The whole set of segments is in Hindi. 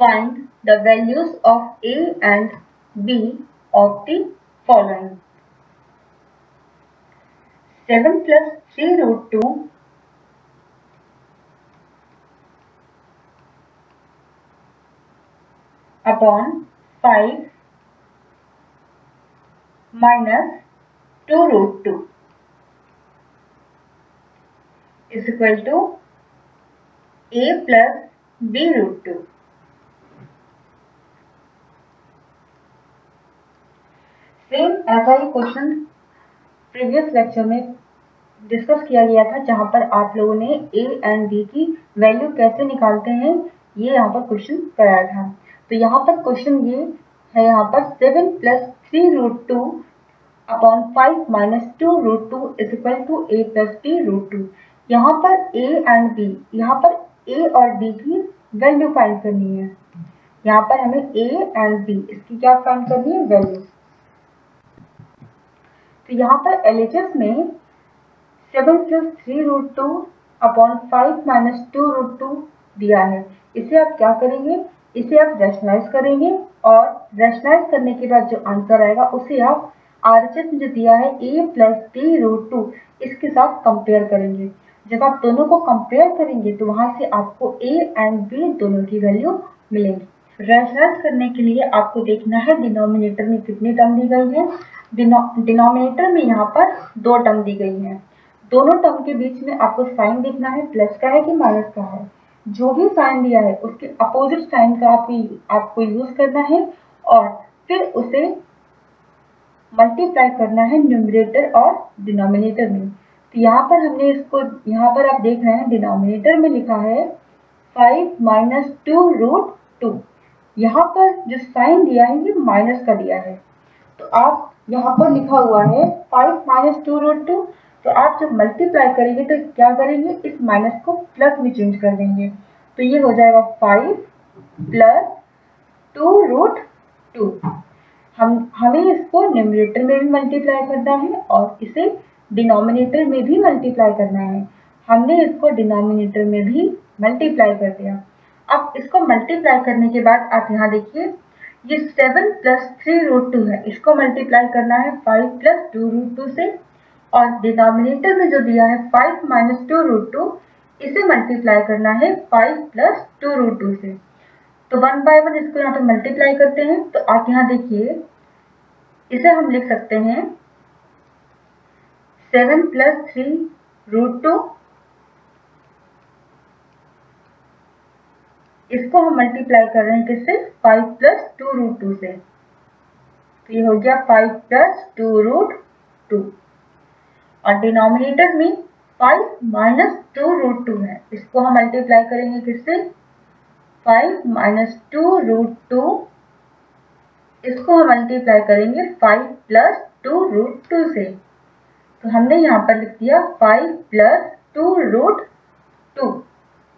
Find the values of A and B of the following. 7 plus 3 root 2 upon 5 minus 2 root 2 is equal to A plus B root 2. Same ऐसा ही क्वेश्चन प्रीवियस लेक्चर में डिस्कस किया गया था, जहां पर आप लोगों ने A एंड B की वैल्यू कैसे निकालते हैं ये यहाँ पर क्वेश्चन कराया था। तो यहाँ पर क्वेश्चन ये है, यहाँ पर 7 plus 3 root 2 upon 5 minus 2 root 2 is equal to A plus B root 2। यहाँ पर A एंड B, यहाँ पर A और B की वैल्यू फाइंड करनी है। यहाँ पर हमें A एंड B इसकी क्या फाइंड करनी है, वैल्यू। तो यहाँ पर LHS में 7 plus 3 root 2 upon 5 minus 2 root 2 दिया है। इसे आप क्या करेंगे, इसे आप रैशनलाइज करेंगे और रैशनलाइज करने के बाद जो आंसर आएगा उसे आप RHS में जो दिया है A प्लस B रूट 2 इसके साथ कंपेयर करेंगे। जब आप दोनों को कंपेयर करेंगे तो वहां से आपको A एंड B दोनों की वैल्यू मिलेंगी। रैशनलाइज करने के लिए आपको देखना है डिनोमिनेटर में कितनी टर्म दी गई है। डिनोमिनेटर में यहाँ पर 2 टर्म दी गई है। दोनों टर्म के बीच में आपको साइन देखना है, प्लस का है कि माइनस का है। जो भी साइन दिया है उसके अपोजिट साइन का आपको यूज करना है और फिर उसे मल्टीप्लाई करना है न्यूमरेटर और डिनोमिनेटर में। तो यहाँ पर हमने इसको, यहाँ पर आप देख रहे हैं डिनोमिनेटर में लिखा है 5 माइनस 2 रूट 2। यहाँ पर जो साइन दिया है ये माइनस का दिया है, तो आप यहाँ पर लिखा हुआ है 5 माइनस 2 रूट 2। तो आप जब मल्टीप्लाई करेंगे तो क्या करेंगे, इस माइनस को प्लस में चेंज कर देंगे। तो ये हो जाएगा 5 प्लस 2 रूट 2। हमें इसको न्यूमरेटर में भी मल्टीप्लाई करना है और इसे डिनोमिनेटर में भी मल्टीप्लाई करना है। हमने इसको डिनोमिनेटर में भी मल्टीप्लाई कर दिया। अब इसको मल्टीप्लाई करने के बाद आप यहाँ देखिए, ये 7 प्लस 3 रूट 2 है, इसको मल्टीप्लाई करना है 5 प्लस 2 रूट 2 से, और डिनोमिनेटर में जो दिया है 5 माइनस 2 रूट 2 इसे मल्टीप्लाई करना है 5 प्लस 2 रूट 2 से। तो 1 बाय 1 इसको यहाँ पे मल्टीप्लाई करते हैं। तो आप यहाँ देखिए, इसे हम लिख सकते हैं 7 प्लस 3 रूट 2, इसको हम मल्टीप्लाई कर रहे हैं किससे, 5 प्लस 2 रूट 2 से। तो ये हो गया 5 प्लस 2 रूट 2, और डिनोमिनेटर में 5 माइनस 2 रूट 2 है, इसको हम मल्टीप्लाई करेंगे किससे, 5 माइनस 2 रूट 2, इसको हम मल्टीप्लाई करेंगे 5 प्लस 2 रूट 2 से। तो हमने यहाँ पर लिख दिया 5 प्लस 2 रूट 2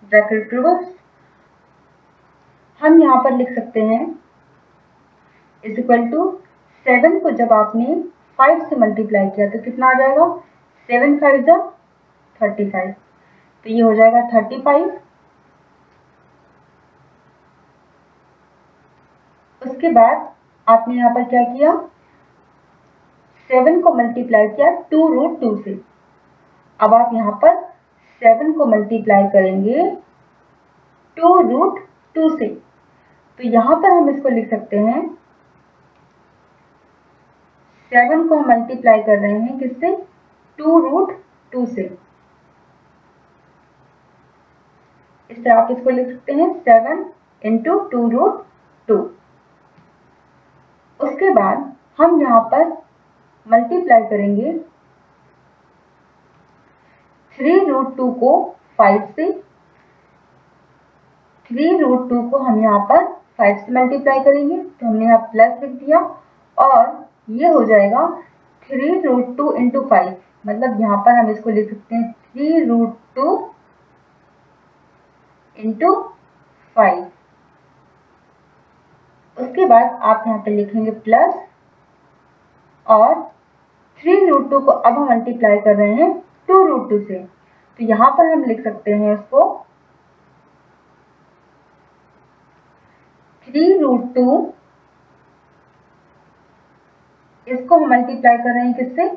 ब्रैकेट क्लोज। हम यहाँ पर लिख सकते हैं इज इक्वल टू 7 को जब आपने 5 से मल्टीप्लाई किया तो कितना आ जाएगा, 7 5 जा 35। तो ये हो जाएगा 35। उसके बाद आपने यहाँ पर क्या किया, 7 को मल्टीप्लाई किया 2 रूट 2 से। अब आप यहाँ पर 7 को मल्टीप्लाई करेंगे 2 रूट 2 से। तो यहाँ पर हम इसको लिख सकते हैं, 7 को हम मल्टीप्लाई कर रहे हैं किससे, 2 रूट 2 से। इस तरह आप इसको लिख सकते हैं 7 इंटू 2 रूट 2। उसके बाद हम यहाँ पर मल्टीप्लाई करेंगे 3 रूट 2 को 5 से। 3 रूट 2 को हम यहाँ पर 5 से मल्टीप्लाई करेंगे, तो हमने यहाँ प्लस लिख दिया, और ये हो जाएगा 3 रूट 2 इंटू 5, मतलब यहाँ पर हम इसको लिख सकते हैं 3 रूट 2 इंटू 5। उसके बाद आप यहाँ पे लिखेंगे प्लस, और 3 रूट 2 को अब हम मल्टीप्लाई कर रहे हैं 2 रूट 2 से। तो यहाँ पर हम लिख सकते हैं इसको 3√2, इसको हम मल्टीप्लाई कर रहे हैं किससे,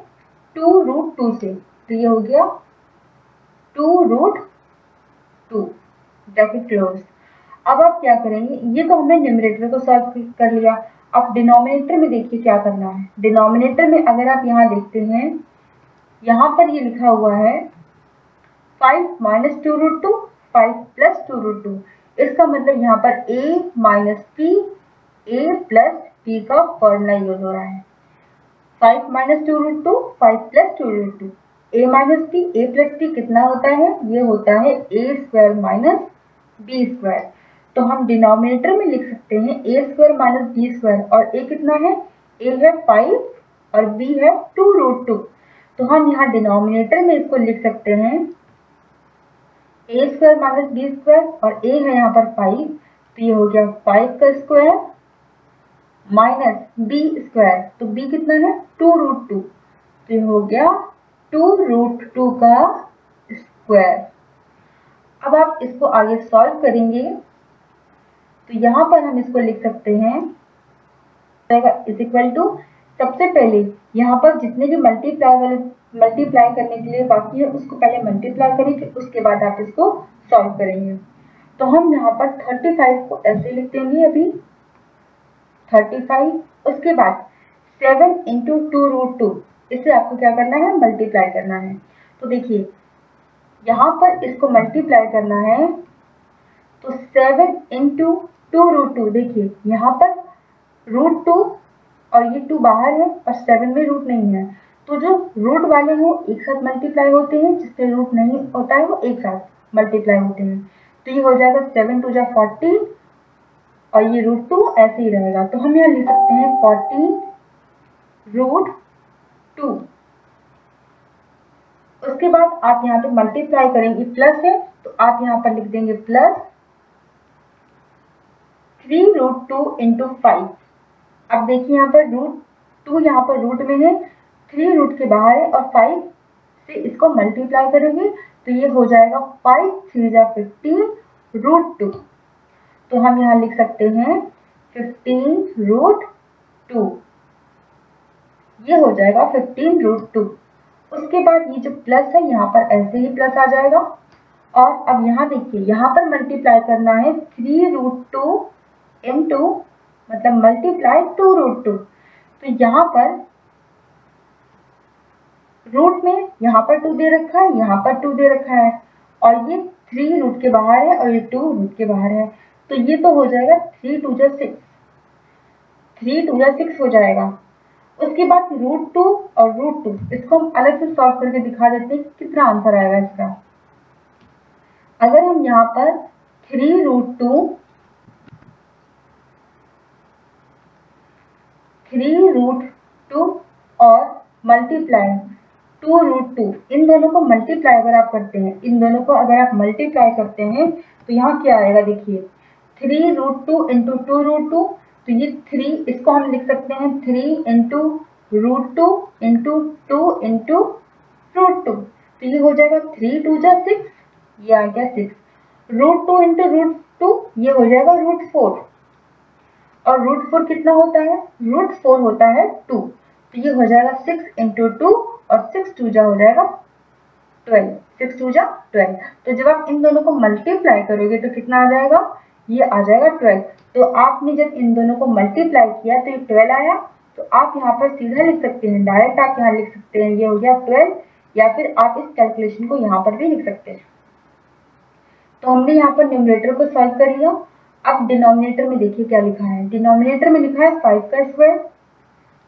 2√2 से, तो ये हो गया 2√2, ब्रैकेट क्लोज। अब आप क्या करेंगे, ये तो हमने न्यूमरेटर को सॉल्व कर लिया। अब डिनोमिनेटर में देखिए क्या करना है। डिनोमिनेटर में अगर आप यहाँ देखते हैं, यहाँ पर ये लिखा हुआ है 5 - 2√2, 5 + 2√2, इसका मतलब यहाँ पर a - p, a + p का फॉर्मूला यूज हो रहा है। 5 - 2√2, 5 + 2√2, a - p, a + p कितना होता है, ये होता है a² - b²। तो हम डिनोमिनेटर में लिख सकते हैं a² - b², और a कितना है, a है 5 और b है 2√2। तो हम यहाँ डिनोमिनेटर में इसको लिख सकते हैं a² - b² और a है यहाँ पर 5, तो ये हो गया 5 का स्क्वायर माइनस b², तो b कितना है 2√2, तो ये हो गया 2√2 का स्क्वायर। अब आप इसको आगे सॉल्व करेंगे तो यहाँ पर हम इसको लिख सकते हैं इज इक्वल टू, सबसे पहले यहाँ पर जितने भी मल्टीप्लाई करने के लिए बाकी है उसको पहले मल्टीप्लाई करेंगे, उसके बाद आप इसको सॉल्व करेंगे। तो हम यहाँ पर 35 को ऐसे लिख देंगे अभी 35, उसके बाद 7 × 2√2, इसे आपको क्या करना है, मल्टीप्लाई करना है। तो देखिए यहाँ पर इसको मल्टीप्लाई करना है, तो 7 × 2√2, देखिए यहाँ पर √2 और ये 2 बाहर है और 7 में रूट नहीं है, तो जो रूट वाले हैं वो एक साथ मल्टीप्लाई होते हैं, जिसपे रूट नहीं होता है वो एक साथ मल्टीप्लाई होते हैं। तो ये हो जाएगा 7 × 2 = 40 और ये √2 ऐसे ही रहेगा। तो हम यहाँ लिख सकते हैं 40√2। उसके बाद आप यहाँ पे मल्टीप्लाई करेंगे, प्लस है तो आप यहाँ पर लिख देंगे प्लस 3√2 × 5। अब देखिए यहाँ पर √2 यहाँ पर रूट में है, 3 रूट के बाहर है और 5 से इसको मल्टीप्लाई करेंगे तो ये हो जाएगा 5 × 3 = 15√2। तो हम यहाँ लिख सकते हैं 15√2, ये हो जाएगा 15√2। उसके बाद ये जो प्लस है यहाँ पर ऐसे ही प्लस आ जाएगा। और अब यहाँ देखिए यहाँ पर मल्टीप्लाई करना है 3√2 × मतलब मल्टीप्लाई 2√2, तो यहाँ पर रूट में यहाँ पर 2 दे रखा है, यहाँ पर 2 दे रखा है और ये 3 रूट के बाहर है और ये 2 रूट के बाहर है, तो ये तो हो जाएगा 3 × 2 = 6, 3 × 2 = 6 हो जाएगा। उसके बाद √2 और √2 इसको हम अलग से सॉल्व करके दिखा देते हैं कितना आंसर आएगा इसका। अगर हम यहाँ पर 3√2 और मल्टीप्लाई 2√2, इन दोनों को मल्टीप्लाई अगर आप करते हैं, इन दोनों को अगर आप मल्टीप्लाई करते हैं तो यहाँ क्या आएगा, देखिए 3√2 × 2√2, तो ये 3, इसको हम लिख सकते हैं 3 × √2 × 2 × √2, तो ये हो जाएगा 3 × 2 = 6, ये आ गया 6, √2 × √2 ये हो जाएगा √4, और √4 कितना होता है, √4 होता है 2, तो ये हो जाएगा 6 × 2 और 6 × 2 हो जाएगा 12, 6 × 2 = 12। तो जब आप इन दोनों को मल्टीप्लाई करोगे तो कितना आ जाएगा, ये आ जाएगा 12। तो आपने जब इन दोनों को मल्टीप्लाई किया तो ये 12 आया, तो आप यहाँ पर सीधा लिख सकते हैं, डायरेक्ट आप यहाँ लिख सकते हैं ये हो गया 12, या फिर आप इस कैलकुलेशन को यहाँ पर भी लिख सकते हैं। तो हमने यहाँ पर न्यूमरेटर को सॉल्व कर लिया। अब डिनोमिनेटर में देखिए क्या लिखा है, डिनोमिनेटर में लिखा है 5 का स्क्वायर,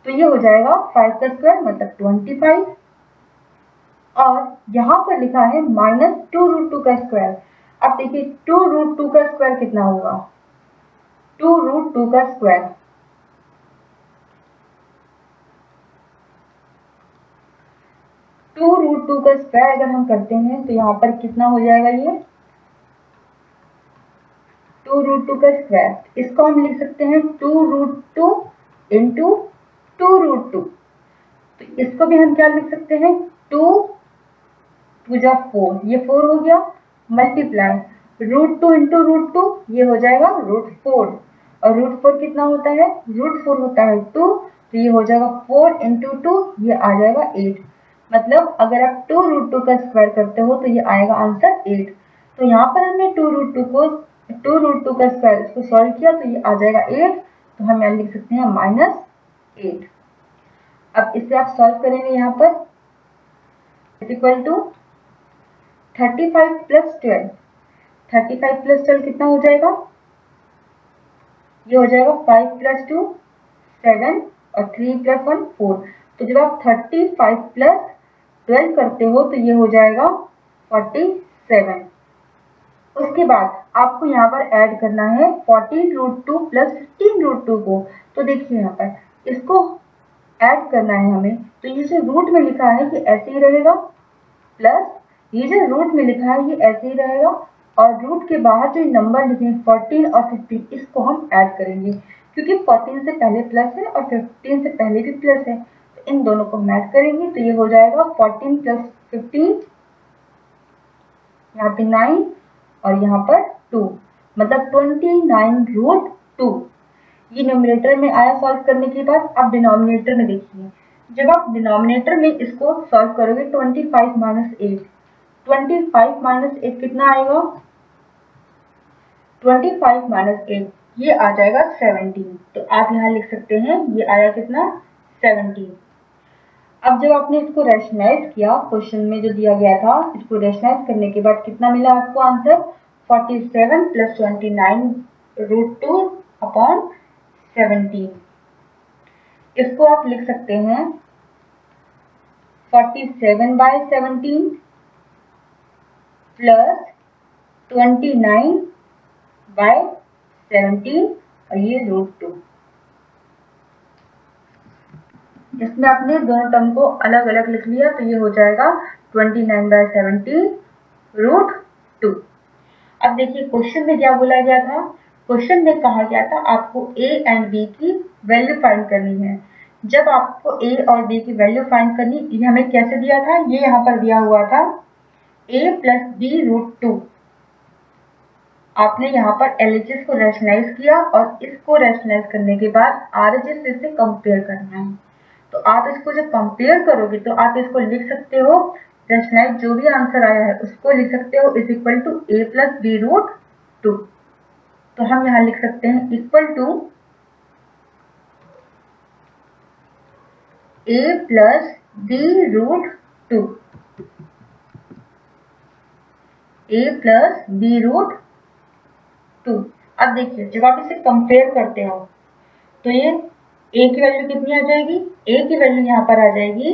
तो ये हो जाएगा 5 का स्क्वायर मतलब 25, और यहाँ पर लिखा है -2√2 का स्क्वायर। अब देखिए 2√2 का स्क्वायर कितना होगा, 2√2 का स्क्वायर 2√2 का स्क्वायर अगर हम करते हैं तो यहाँ पर कितना हो जाएगा, ये 2√2 का स्क्वायर, इसको हम लिख सकते हैं 2√2 × 2√2, तो इसको भी हम क्या लिख सकते हैं 2 × 2 = 4, ये 4 हो गया, मल्टीप्लाई √2 × √2 ये हो जाएगा √4, और √4 कितना होता है, √4 होता है 2, तो ये हो जाएगा 4 × 2, ये आ जाएगा 8। मतलब अगर आप 2√2 का स्क्वायर करते हो तो ये आएगा आंसर 8। तो यहाँ पर हमने 2√2 का स्क्वायर इसको सॉल्व किया तो ये आ जाएगा 8, तो हम यहाँ लिख सकते हैं -8। अब इसे आप सॉल्व करेंगे यहाँ पर इक्वल टू 35 + 12, 35 + 12 कितना हो जाएगा, ये हो जाएगा 5 + 2 7 और 3 + 1 4। तो जब आप 35 + 12 करते हो तो ये हो जाएगा 47। उसके बाद आपको यहाँ पर ऐड करना है 14√2 + 15√2 को। तो देखिए यहाँ पर इसको ऐड करना है हमें, तो ये जो रूट में लिखा है ये ऐसे ही रहेगा, प्लस ये जो रूट में लिखा है ये ऐसे ही रहेगा, और रूट के बाहर जो नंबर लिखे हैं 14 और 15 इसको हम ऐड करेंगे, क्योंकि 14 से पहले प्लस है और 15 से पहले भी प्लस है, तो इन दोनों को हम ऐड करेंगे तो ये हो जाएगा 14 + 15, यहाँ पे 9 और यहाँ पर 2, मतलब 29√2। ये न्यूमरेटर में आया सॉल्व करने के बाद। अब डिनोमिनेटर में देखिए, जब आप डिनोमिनेटर में इसको सॉल्व करोगे 25 - 8, 25 - 8 कितना आएगा, 25 - 8 ये आ जाएगा 17। तो आप यहाँ लिख सकते हैं ये आया कितना, 17। अब जब आपने इसको रैशनलाइज किया, क्वेश्चन में जो दिया गया था, इसको रैशनलाइज करने के बाद कितना मिला आपको आंसर, 47 + 29√2 अपॉन 17। इसको आप लिख सकते हैं 47/17 प्लस 29/17 और ये √2। इसमें आपने दोनों टर्म को अलग अलग लिख लिया तो ये हो जाएगा 29/17 √2। अब देखिए क्वेश्चन में क्या बोला गया था, क्वेश्चन में कहा गया था आपको a एंड b की वैल्यू फाइंड करनी है। जब आपको a और b की वैल्यू फाइंड करनी, ये हमें कैसे दिया था, ये यहाँ पर दिया हुआ था a + b √2। आपने यहाँ पर LHS को रैशनलाइज किया और इसको रैशनलाइज करने के बाद RHS से कंपेयर करना है। तो आप इसको जब कंपेयर करोगे तो आप इसको लिख सकते हो, रैशनलाइज जो भी आंसर आया है उसको लिख सकते हो is equal to a + b √2। तो हम यहाँ लिख सकते हैं equal to a + b √2, a + b √2। अब देखिए जब आप इसे कंपेयर करते हो तो ये a की वैल्यू कितनी आ जाएगी, a की वैल्यू यहाँ पर आ जाएगी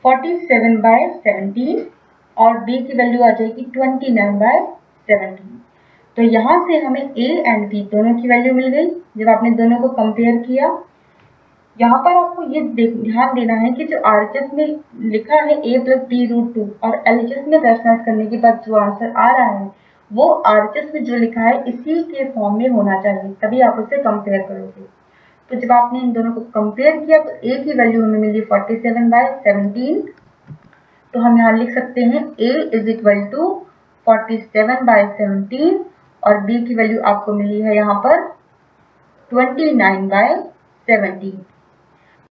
47/17 और b की वैल्यू आ जाएगी 29/17। तो यहाँ से हमें a एंड b दोनों की वैल्यू मिल गई जब आपने दोनों को कंपेयर किया। यहाँ पर आपको ये ध्यान देना है कि जो RHS में लिखा है a + b √2 और LHS में रैशनलाइज करने के बाद जो आंसर आ रहा है वो RHS में जो लिखा है इसी के फॉर्म में होना चाहिए, तभी आप उसे कंपेयर करोगे। तो जब आपने इन दोनों को कंपेयर किया तो a की वैल्यू हमें मिली 47/17। तो हम यहाँ लिख सकते हैं a = 47/17 और b की वैल्यू आपको मिली है यहाँ पर 29/17।